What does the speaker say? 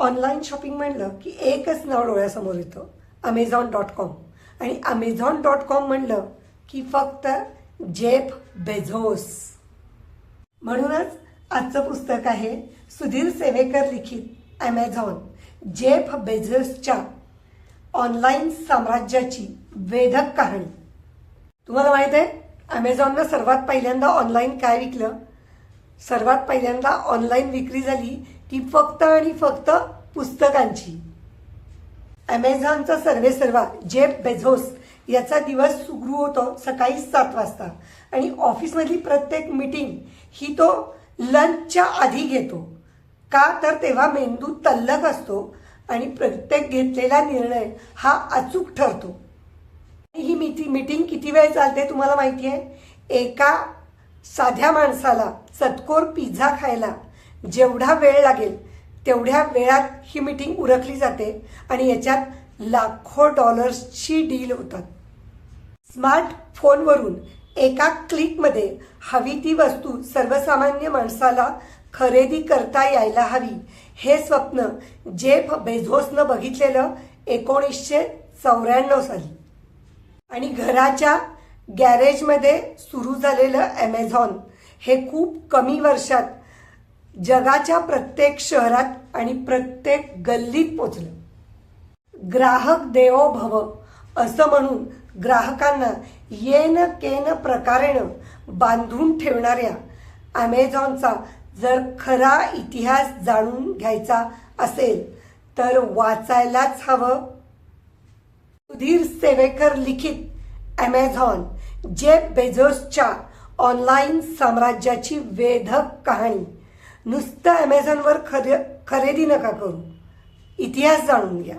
Online shopping म्हणलं की एकच नाव डोळ्यासमोर येतं, Amazon.com. आणि Amazon.com म्हणलं की फक्त जेफ बेझोस. म्हणूनच आजचं पुस्तक आहे सुधीर सेवेकर लिखित ॲमेझॉन, जेफ बेझोसच्या ऑनलाईन साम्राज्याची वेधक कहाणी. तुम्हाला माहित आहे Amazonनं सर्वात पहिल्यांदा ऑनलाईन काय विकलं? सर्वात पहिल्यांदा ऑनलाईन विक्री झाली ती फक्त आणि फक्त पुस्तकांची. Amazonचा सर्वेसर्वा जेफ बेझोस याचा दिवस सुरू होतो सकाळी 7 वाजता आणि ऑफिसमधली प्रत्येक मीटिंग ही तो लंचच्या आधी घेतो. का तर तेव्हा मेंदू तल्लख असतो आणि प्रत्येक घेतलेला निर्णय हा अचूक ठरतो. ही मीटिंग किती वेळ चालते तुम्हाला माहिती आहे? एका साध्या माणसाला चतकोर पिझ्झा खायला जेवढा वेळ लागेल तेवढ्या वेळात ही मीटिंग उरकली जाते आणि याच्यात लाखो डॉलर्सची डील होतात. स्मार्टफोनवरून एका क्लिकमध्ये हवी ती वस्तू सर्वसामान्य माणसाला खरेदी करता यायला हवी हे स्वप्न जेफ बेझोसनं बघितलेलं 1994 साली. आणि घराच्या गॅरेजमध्ये सुरू झालेलं Amazon हे खूप कमी वर्षात जगाच्या प्रत्येक शहरात आणि प्रत्येक गल्लीत पोचलं. ग्राहक देवो भव असं म्हणून ग्राहकांना येन केन प्रकारेनं बांधून ठेवणाऱ्या Amazonचा जर खरा इतिहास जाणून घ्यायचा असेल तर वाचायलाच हवं सुधीर सेवेकर लिखित Amazon, जेफ बेझोसच्या ऑनलाईन साम्राज्याची वेधक कहाणी. नुसतं Amazonवर खरेदी नका करू, इतिहास जाणून घ्या.